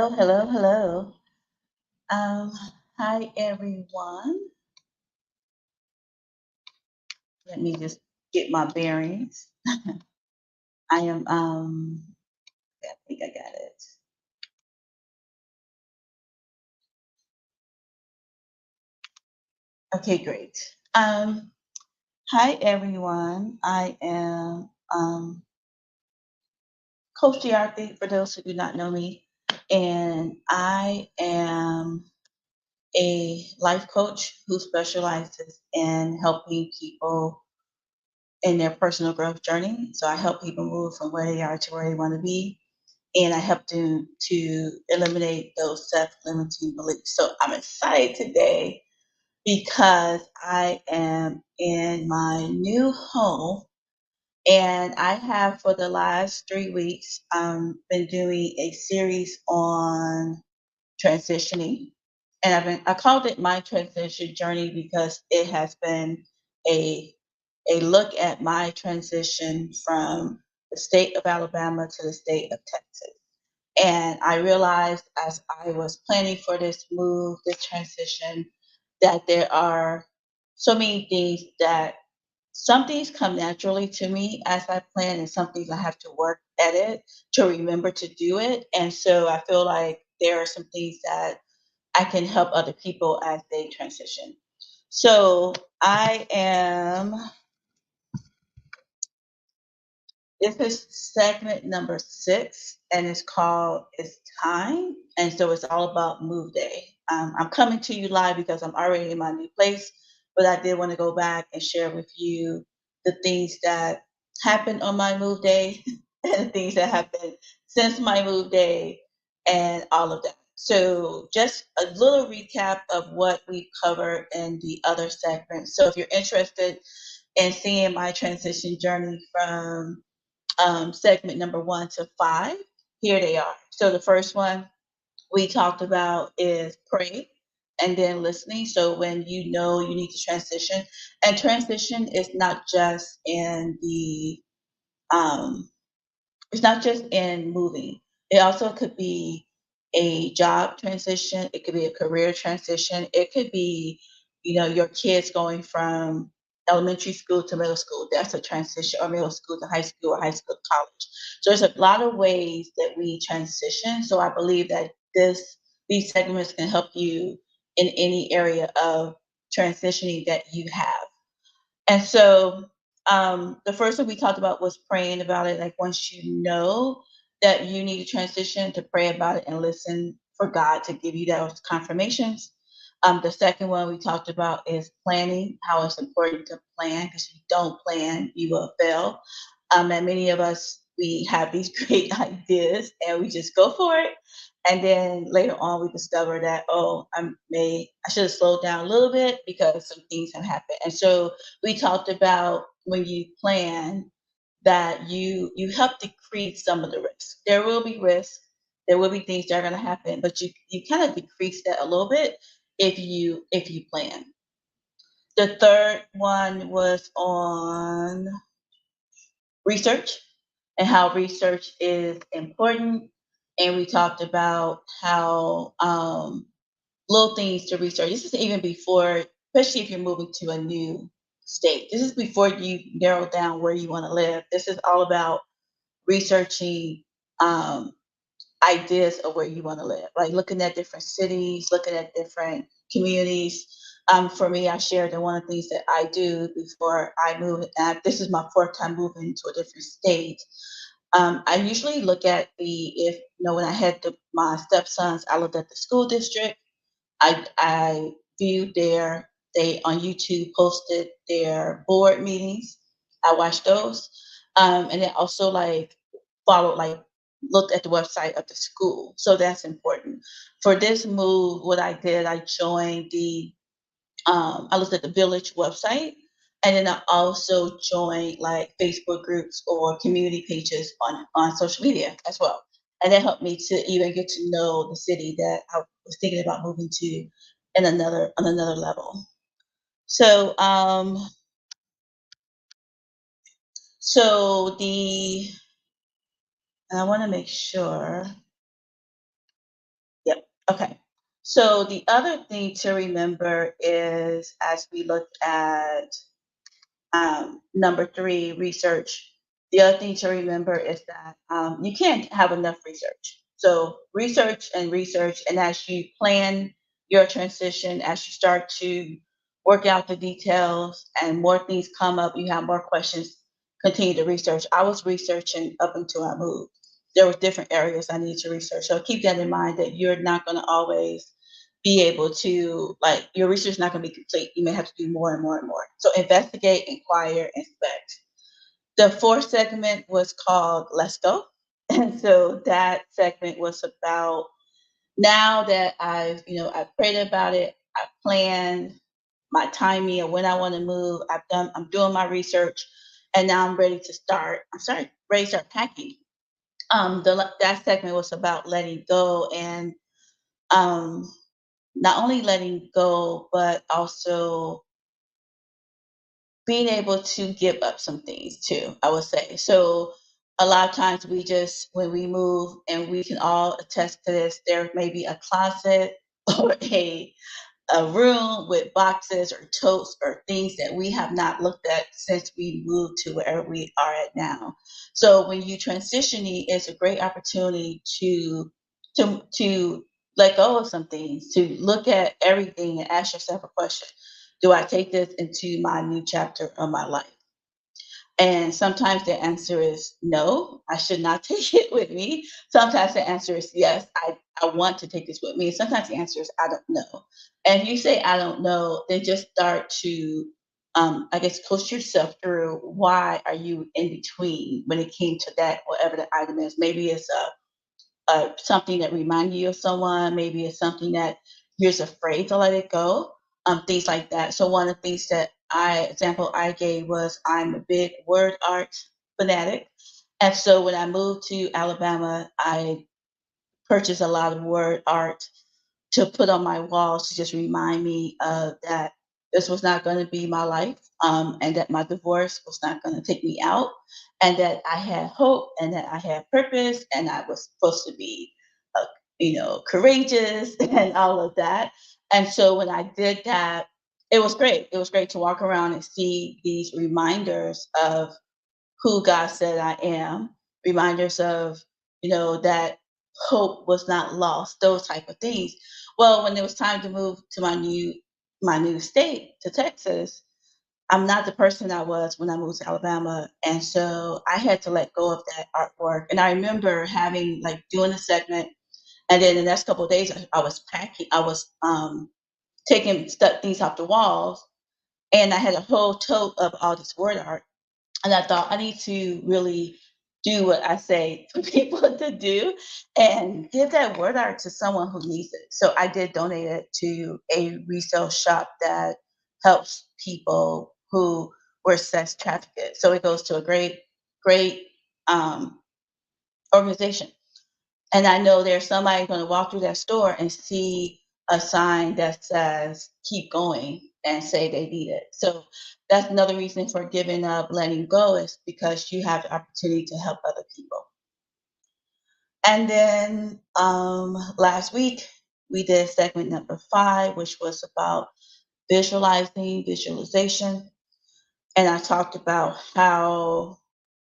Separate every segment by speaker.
Speaker 1: Hello, hello, hello. Um, Hi everyone. Let me just get my bearings. I am I think I got it. Okay, great. Um, Hi everyone. I am Coach Diarthi for those who do not know me. And I am a life coach who specializes in helping people in their personal growth journey. So I help people move from where they are to where they want to be, and I help them to eliminate those self-limiting beliefs. So I'm excited today because I am in my new home, and I have for the last 3 weeks been doing a series on transitioning, and I called it my transition journey because it has been a a look at my transition from the state of Alabama to the state of Texas. And I realized as I was planning for this move, this transition, that there are so many things that some things come naturally to me as I plan, and some things I have to work at it to remember to do it. And so I feel like there are some things that I can help other people as they transition. So I am This is segment number 6, and it's called It's Time. And so it's all about move day. I'm coming to you live because I'm already in my new place, but I did want to go back and share with you the things that happened on my move day and the things that happened since my move day and all of that. So, just a little recap of what we covered in the other segments. So, if you're interested in seeing my transition journey from segment number 1 to 5. Here they are. So the first one we talked about is pray and then listening. So when you know you need to transition, and transition is not just in the um, it's not just in moving. It also could be a job transition. It could be a career transition. It could be, your kids going from elementary school to middle school. That's a transition, or middle school to high school, or high school to college. So there's a lot of ways that we transition. So I believe that these segments can help you in any area of transitioning that you have. And so the first one we talked about was praying about it. Like once you know that you need to transition, to pray about it and listen for God to give you those confirmations. The second one we talked about is planning, how it's important to plan because if you don't plan, you will fail. And many of us, we have these great ideas and we just go for it. And then later on, we discover that, oh, I should have slowed down a little bit because some things have happened. And so we talked about when you plan that you help decrease some of the risk. There will be risk, there will be things that are going to happen, but you kind of decrease that a little bit if you plan. The third one was on research and how research is important, and we talked about how little things to research. This is even before, especially if you're moving to a new state. This is before you narrow down where you want to live. This is all about researching um, ideas of where you want to live, like looking at different cities, looking at different communities. For me, I shared that one of the things that I do before I move, and this is my fourth time moving to a different state. I usually look at if when I had my stepsons, I looked at the school district. I viewed they on YouTube posted their board meetings. I watched those, and then also like followed looked at the website of the school. So that's important. For this move, what I did, I joined I looked at the village website, and then I also joined like Facebook groups or community pages on social media as well. And that helped me to even get to know the city that I was thinking about moving to in another on another level. So so the and I want to make sure Okay. So the other thing to remember is as we look at number three, research. The other thing to remember is that you can't have enough research. So research and research, and as you plan your transition, as you start to work out the details, and more things come up, you have more questions. Continue to research. I was researching up until I moved. There were different areas I needed to research. So keep that in mind that you're not going to always be able to like your research is not going to be complete. You may have to do more and more and more. So investigate, inquire, inspect. The fourth segment was called Let's Go. And so that segment was about now that I've prayed about it, I've planned my timing of when I want to move. I'm doing my research and now I'm ready to start. Ready to start packing. That segment was about letting go and um not only letting go, but also being able to give up some things too, I would say. So a lot of times when we move, and we can all attest to this, there may be a closet or a room with boxes or totes or things that we have not looked at since we moved to wherever we are at now. So when you transitioning, it's a great opportunity to let go of some things, to look at everything and ask yourself a question. Do I take this into my new chapter of my life? And sometimes the answer is no, I should not take it with me. Sometimes the answer is yes, I want to take this with me. Sometimes the answer is I don't know. And if you say I don't know, then just start to, I guess, coach yourself through why are you in between when it came to that, whatever the item is. Maybe it's something that reminds you of someone. Maybe it's something that you're just afraid to let it go. Things like that. So one of the things that example I gave was I'm a big word art fanatic, and so when I moved to Alabama, I purchased a lot of word art to put on my walls to just remind me of that this was not going to be my life, and that my divorce was not going to take me out, and that I had hope, and that I had purpose, and I was supposed to be, uh, courageous and all of that. And so when I did that, it was great. It was great to walk around and see these reminders of who God said I am, reminders of, that hope was not lost, those type of things. Well, when it was time to move to my new state to Texas, I'm not the person I was when I moved to Alabama. And so I had to let go of that artwork. And I remember having like doing a segment, and then the next couple of days I was packing, I was taking things off the walls, and I had a whole tote of all this word art, and I thought I need to really do what I say for people to do and give that word art to someone who needs it. So I did donate it to a resale shop that helps people who were sex trafficked. So it goes to a great um, organization. And I know there's somebody going to walk through that store and see a sign that says keep going and say they need it. So that's another reason for giving up, letting go, is because you have the opportunity to help other people. And then last week we did segment number 5, which was about visualization. And I talked about how,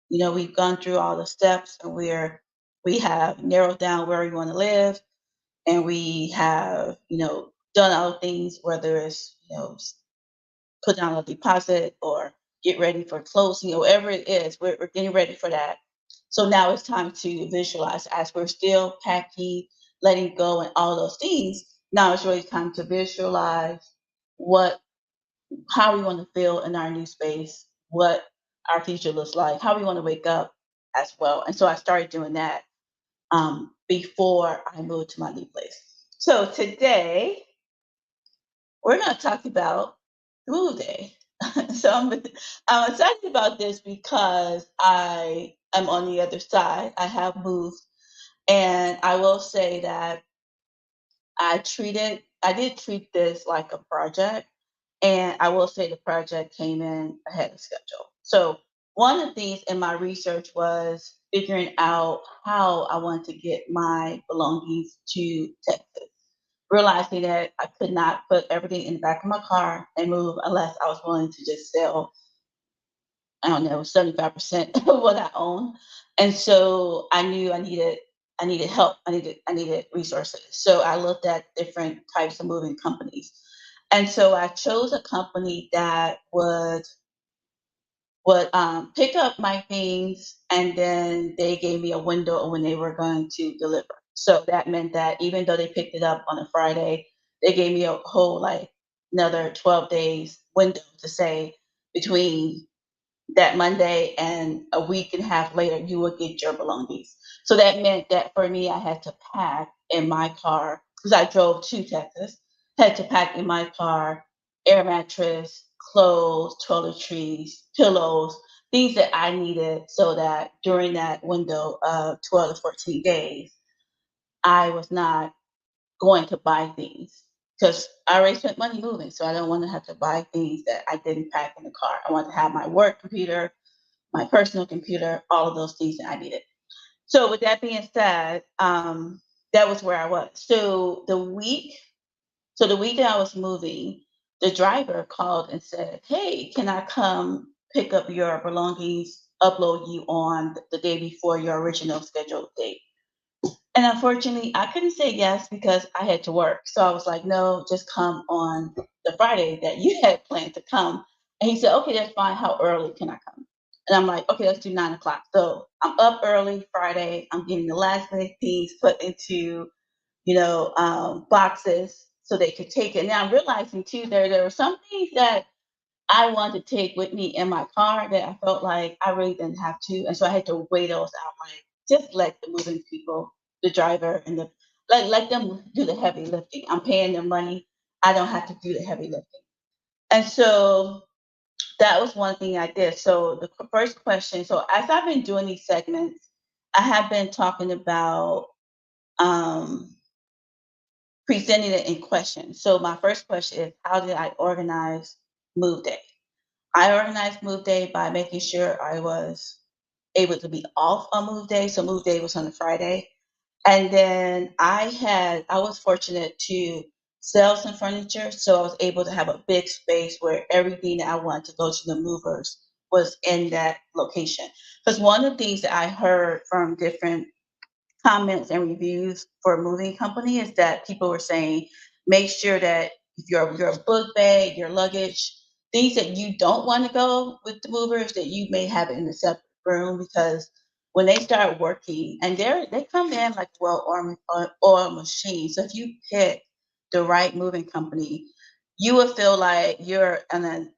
Speaker 1: we've gone through all the steps, and we have narrowed down where we want to live, and we have done other things, whether it's put down a deposit or get ready for closing, whatever it is, we're getting ready for that. So now it's time to visualize. As we're still packing, letting go, and all those things, now it's really time to visualize what how we want to feel in our new space, what our future looks like, how we want to wake up as well. And so I started doing that before I moved to my new place. So today we're going to talk about Move Day. so I'm excited about this because I am on the other side. I have moved, and I will say that I did treat this like a project, and I will say the project came in ahead of schedule. So one of the things in my research was figuring out how I want to get my belongings to Texas. realizing that I could not put everything in the back of my car and move unless I was willing to just sell, I don't know, 75% of what I own. And so I knew I needed help. I needed resources. So I looked at different types of moving companies. And so I chose a company that would pick up my things, and then they gave me a window of when they were going to deliver. So that meant that even though they picked it up on a Friday, they gave me a whole like another 12 days window to say between that Monday and a week and a half later, you will get your belongings. So that meant that for me, I had to pack in my car because I drove to Texas, had to pack in my car air mattress, clothes, toiletries, pillows, things that I needed so that during that window of 12 to 14 days, I was not going to buy things because I already spent money moving. So I don't want to have to buy things that I didn't pack in the car. I want to have my work computer, my personal computer, all of those things that I needed. So with that being said, that was where I was. So the week that I was moving, the driver called and said, "Hey, can I come pick up your belongings, upload you on the day before your original scheduled date?" And unfortunately, I couldn't say yes because I had to work. So I was like, "No, just come on the Friday that you had planned to come." And he said, "Okay, that's fine. How early can I come?" And I'm like, "Okay, let's do 9 o'clock." So I'm up early Friday. I'm getting the last minute things put into, boxes so they could take it. Now I'm realizing too there were some things that I wanted to take with me in my car that I felt like I really didn't have to, and so I had to weigh those out. Like, just let the moving people, the driver, and let them do the heavy lifting. I'm paying them money. I don't have to do the heavy lifting. And so that was one thing I did. So the first question. So as I've been doing these segments, I have been talking about um, presenting it in questions. So my first question is, how did I organize Move Day? I organized Move Day by making sure I was able to be off on Move Day. So Move Day was on a Friday. And then I was fortunate to sell some furniture. So I was able to have a big space where everything that I wanted to go to the movers was in that location. Because one of the things that I heard from different comments and reviews for a moving company is that people were saying, make sure that if your book bag, your luggage, things that you don't want to go with the movers, that you may have it in a separate room because when they start working and they come in like oil machine. So if you pick the right moving company, you would feel like you're and then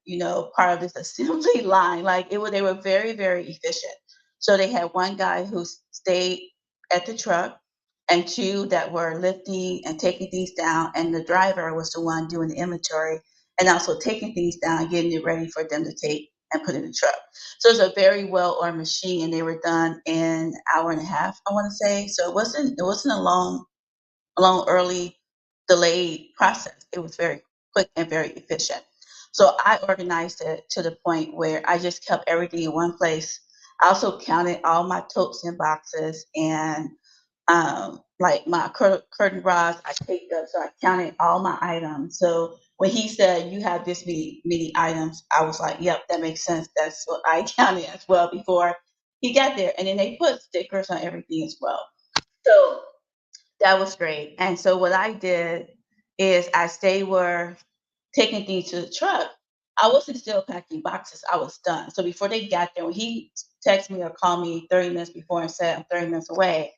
Speaker 1: part of this assembly line. Like they were very, very efficient. So they had one guy who stayed at the truck and two that were lifting and taking things down, and the driver was the one doing the inventory and also taking things down and getting it ready for them to take and put in the truck. So it's a very well-oiled machine, and they were done in an hour and a half, I want to say. So it wasn't a long, early, delayed process. It was very quick and very efficient. So I organized it to the point where I just kept everything in one place. I also counted all my totes and boxes and like my curtain rods, I taped up, so I counted all my items. So when he said you have this many items, I was like, "Yep, that makes sense." That's what I counted as well before he got there. And then they put stickers on everything as well. So that was great. And so what I did is as they were taking things to the truck, I wasn't still packing boxes. I was done. So before they got there, when he texted me or called me 30 minutes before and said I'm 30 minutes away,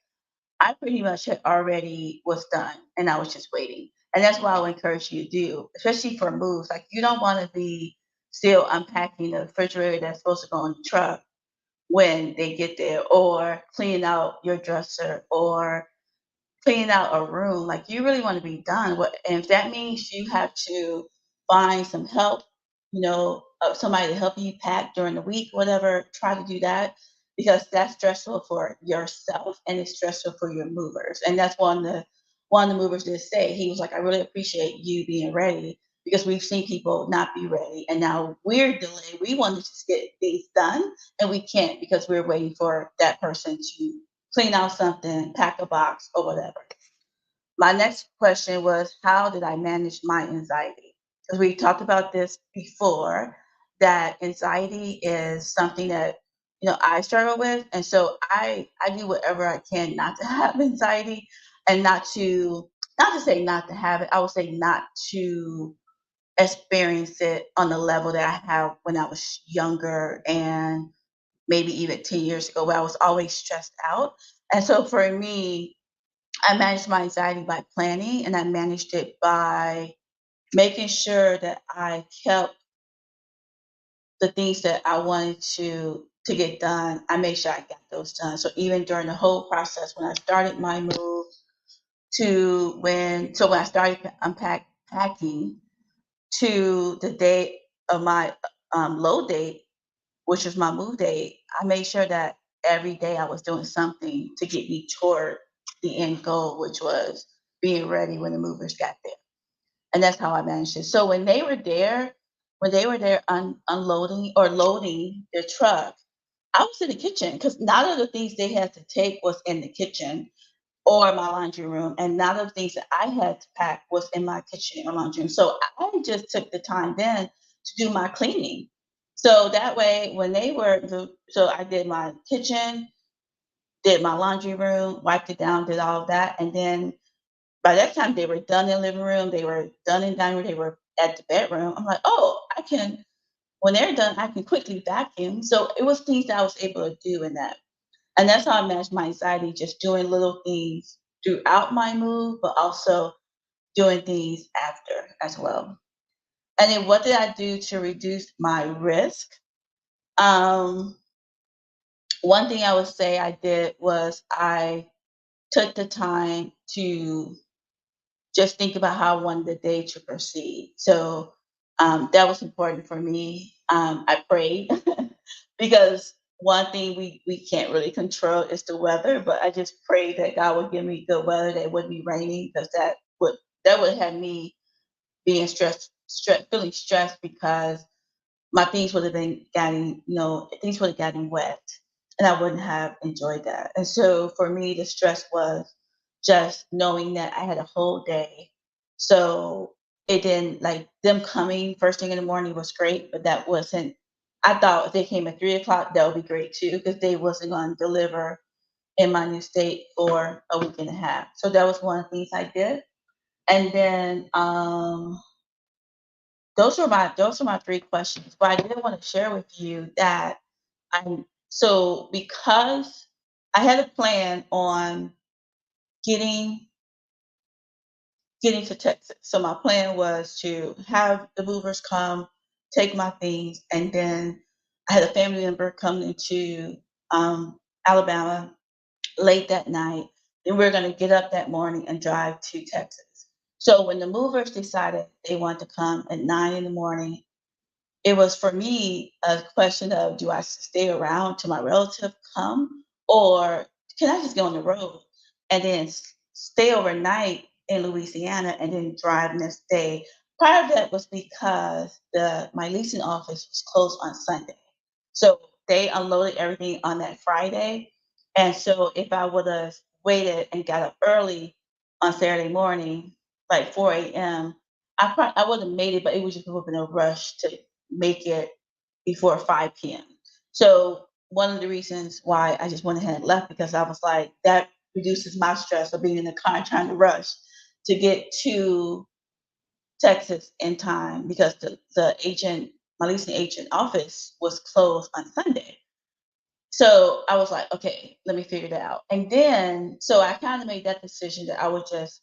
Speaker 1: I pretty much had already was done and I was just waiting. And that's what I would encourage you to do, especially for moves. Like you don't want to be still unpacking the refrigerator that's supposed to go in the truck when they get there, or cleaning out your dresser, or cleaning out a room. Like you really want to be done. What and if that means you have to find some help, somebody to help you pack during the week, whatever, try to do that because that's stressful for yourself and it's stressful for your movers. And that's one of the movers did say, he was like, "I really appreciate you being ready because we've seen people not be ready and now we're delayed. We want to just get things done and we can't because we're waiting for that person to clean out something, pack a box, or whatever." my next question was, how did I manage my anxiety? Because we talked about this before, that anxiety is something that I struggle with, and so I do whatever I can not to have anxiety, and not to say not to have it. I would say not to experience it on the level that I have when I was younger, and maybe even 10 years ago, where I was always stressed out. And so for me, I managed my anxiety by planning, and I managed it by making sure that I kept the things that I wanted to get done. I made sure I got those done. So even during the whole process, when I started my move when I started packing to the day of my load date, which was my move date, I made sure that every day I was doing something to get me toward the end goal, which was being ready when the movers got there. And that's how I managed it. So when they were there unloading or loading their truck, I was in the kitchen because none of the things they had to take was in the kitchen or my laundry room, and none of the things that I had to pack was in my kitchen or laundry room. So I just took the time then to do my cleaning. So that way, when they were so I did my kitchen, did my laundry room, wiped it down, did all of that, and then by that time they were done in the living room, they were done in the dining room, they were at the bedroom. I'm like, oh, I can. When they're done, I can quickly vacuum. So it was things that I was able to do in that. And that's how I manage my anxiety, just doing little things throughout my move, but also doing things after as well. And then what did I do to reduce my risk? Um, One thing I would say I did was I took the time to just think about how I wanted the day to proceed. So that was important for me. I prayed because one thing we can't really control is the weather, but I just prayed that God would give me good weather, that it wouldn't be raining, because that would have me being feeling stressed, because my things would have been getting, things would have gotten wet, and I wouldn't have enjoyed that. And so for me, the stress was just knowing that I had a whole day. So it didn't, like, them coming first thing in the morning was great, but that wasn't. I thought if they came at 3 o'clock, that would be great too, because they wasn't going to deliver in my new state for a week and a half. So that was one of the things I did. And then those are my 3 questions, but I did wanna share with you that because I had a plan on getting getting to Texas. So my plan was to have the movers come, take my things, and then I had a family member coming into, Alabama late that night, and we're gonna get up that morning and drive to Texas. So when the movers decided they wanted to come at 9 in the morning, it was for me a question of, do I stay around till my relative come, or can I just go on the road and then stay overnight in Louisiana and then drive next day? Part of that was because the my leasing office was closed on Sunday. So they unloaded everything on that Friday. And so if I would have waited and got up early on Saturday morning, like 4 a.m., I would have made it, but it was just would have been a rush to make it before 5 p.m. So one of the reasons why I just went ahead and left, because I was like, that reduces my stress of being in the car and trying to rush to get to Texas in time, because my leasing agent office was closed on Sunday. So I was like, okay, let me figure that out. And then, so I kind of made that decision that I would just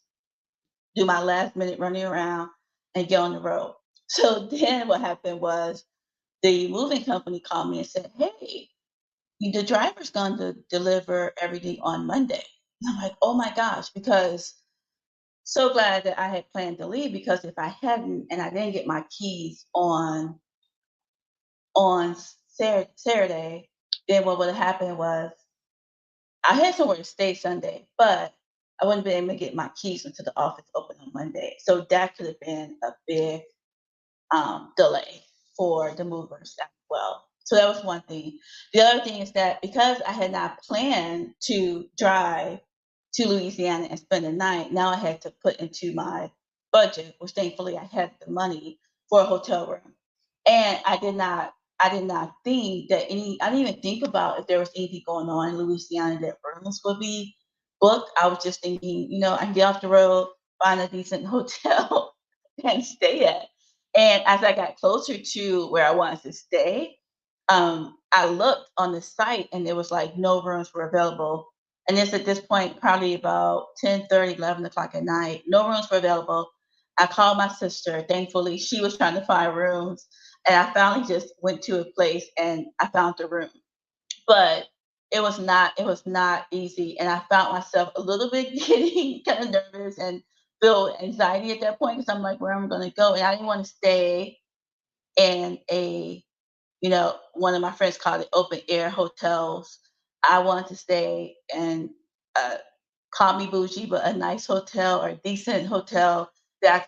Speaker 1: do my last minute running around and get on the road. So then what happened was, the moving company called me and said, "Hey, the driver's going to deliver everything on Monday." And I'm like, "Oh my gosh," because so glad that I had planned to leave, because if I hadn't and I didn't get my keys on Saturday, then what would have happened was I had somewhere to stay Sunday, but I wouldn't be able to get my keys until the office opened on Monday. So that could have been a big delay for the movers as well. So that was one thing. The other thing is that because I had not planned to drive to Louisiana and spend the night. Now I had to put into my budget, which thankfully I had the money for a hotel room. And I did not think that I didn't even think about if there was anything going on in Louisiana that rooms would be booked. I was just thinking, I can get off the road, find a decent hotel and stay at. And as I got closer to where I wanted to stay, I looked on the site and there was like no rooms were available. And it's at this point, probably about 10:30, 11 o'clock at night. No rooms were available. I called my sister. Thankfully, she was trying to find rooms. And I finally just went to a place and I found the room. But it was not easy. And I found myself a little bit getting kind of nervous and feel anxiety at that point because I'm like, where am I going to go? And I didn't want to stay in one of my friends called it open air hotels. I wanted to stay in a call me bougie, but a nice hotel or a decent hotel that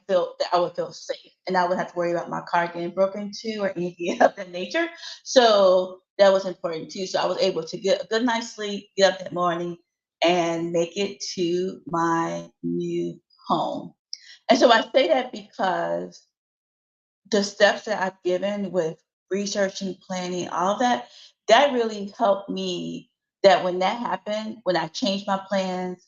Speaker 1: I would feel safe and I would have to worry about my car getting broken into or anything of that nature. So that was important too. So I was able to get a good night's sleep, get up that morning, and make it to my new home. And so I say that because the steps that I've given with researching, planning, all of that, that really helped me that when that happened, when I changed my plans,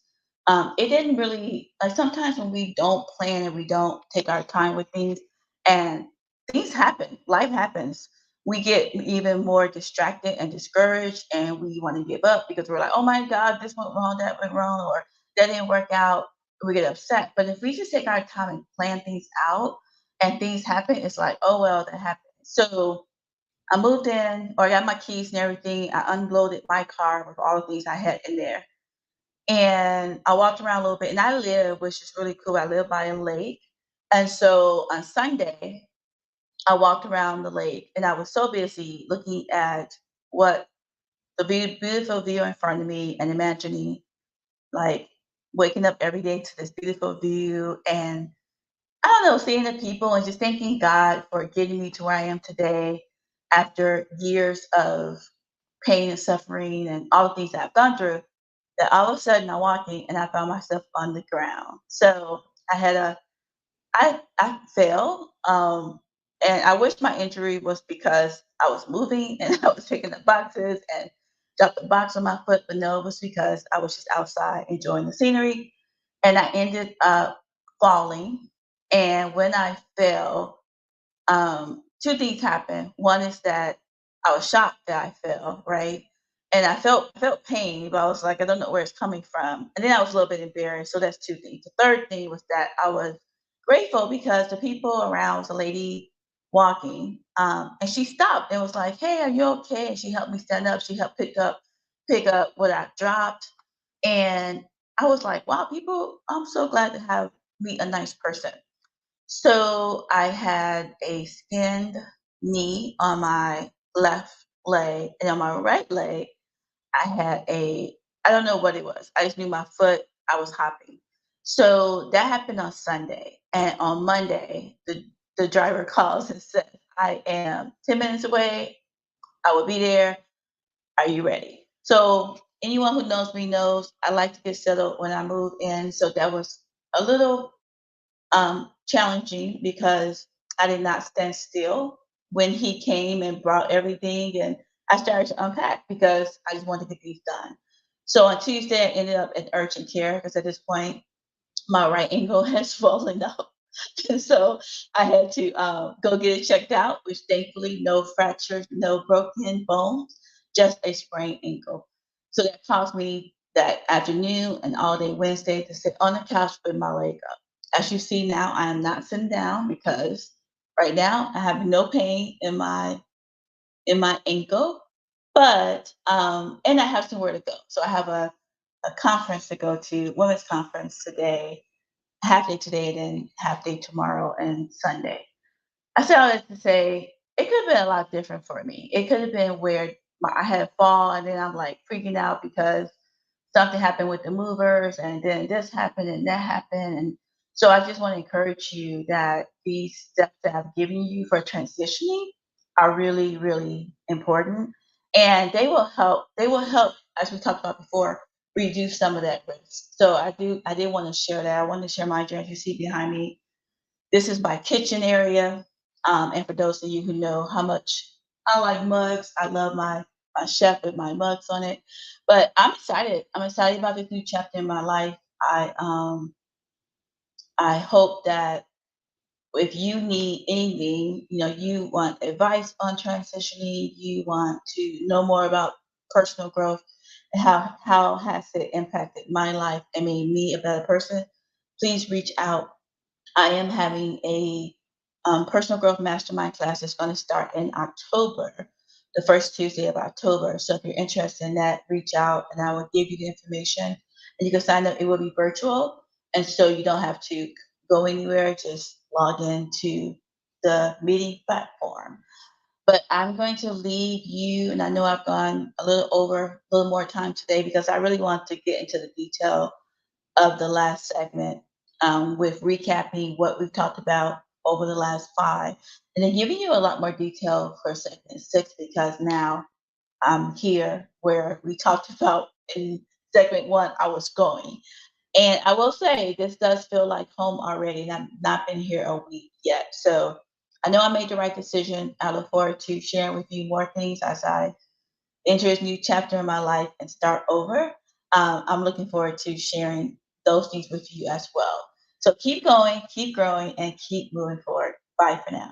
Speaker 1: it didn't really like sometimes when we don't plan and we don't take our time with things and things happen, life happens. We get even more distracted and discouraged and we want to give up because we're like, oh my God, this went wrong, that went wrong, or that didn't work out. We get upset. But if we just take our time and plan things out, and things happen, it's like, oh well, that happened. So I moved in, or I got my keys and everything. I unloaded my car with all the things I had in there. And I walked around a little bit and I live, which is really cool. I live by a lake. And so on Sunday, I walked around the lake and I was so busy looking at what the beautiful view in front of me and imagining like waking up every day to this beautiful view and I don't know, seeing the people and just thanking God for getting me to where I am today after years of pain and suffering and all the things that I've gone through, that all of a sudden I'm walking and I found myself on the ground. So I had a I fell, and I wish my injury was because I was moving and I was picking up boxes and dropped a box on my foot, but no, it was because I was just outside enjoying the scenery, and I ended up falling. And when I fell, two things happened. One is that I was shocked that I fell, right? And I felt pain, but I was like, I don't know where it's coming from. And then I was a little bit embarrassed. So that's two things. The third thing was that I was grateful because the people around was a lady walking, and she stopped and was like, "Hey, are you okay?" And she helped me stand up. She helped pick up what I dropped, and I was like, "Wow, people! I'm so glad to have meet a nice person." So I had a skinned knee on my left leg, and on my right leg, I had I don't know what it was. I just knew my foot, I was hopping. So that happened on Sunday. And on Monday, the driver calls and says, I am 10 minutes away. I will be there. Are you ready? So anyone who knows me knows I like to get settled when I move in. So that was a little challenging because I did not stand still when he came and brought everything, and I started to unpack because I just wanted to get these done. So on Tuesday, I ended up in urgent care because at this point, my right ankle has swollen up. And so I had to go get it checked out, which thankfully no fractures, no broken bones, just a sprained ankle. So that caused me that afternoon and all day Wednesday to sit on the couch with my leg up. As you see now, I am not sitting down because right now I have no pain in my ankle, but and I have somewhere to go. So I have a conference to go to, women's conference today, half day today, and then half day tomorrow and Sunday. I say all that to say it could have been a lot different for me. It could have been where I had a fall and then I'm like freaking out because something happened with the movers and then this happened and that happened. And so I just want to encourage you that these steps that I've given you for transitioning are really, really important. And they will help, as we talked about before, reduce some of that risk. So I did want to share that. I wanted to share my journey. You see behind me, this is my kitchen area. And for those of you who know how much I like mugs, I love my chef with my mugs on it. But I'm excited. I'm excited about this new chapter in my life. I hope that if you need anything, you want advice on transitioning, you want to know more about personal growth, and how has it impacted my life and made me a better person, please reach out. I am having a personal growth mastermind class that's going to start in October, the first Tuesday of October. So if you're interested in that, reach out and I will give you the information. And you can sign up. It will be virtual. And so you don't have to go anywhere, just log into the meeting platform. But I'm going to leave you, and I know I've gone a little over, a little more time today because I really want to get into the detail of the last segment, with recapping what we've talked about over the last five, and then giving you a lot more detail for segment six because now I'm here where we talked about in segment one, I was going. And I will say this does feel like home already, and I've not been here a week yet. So I know I made the right decision. I look forward to sharing with you more things as I enter a new chapter in my life and start over. I'm looking forward to sharing those things with you as well. So keep going, keep growing, and keep moving forward. Bye for now.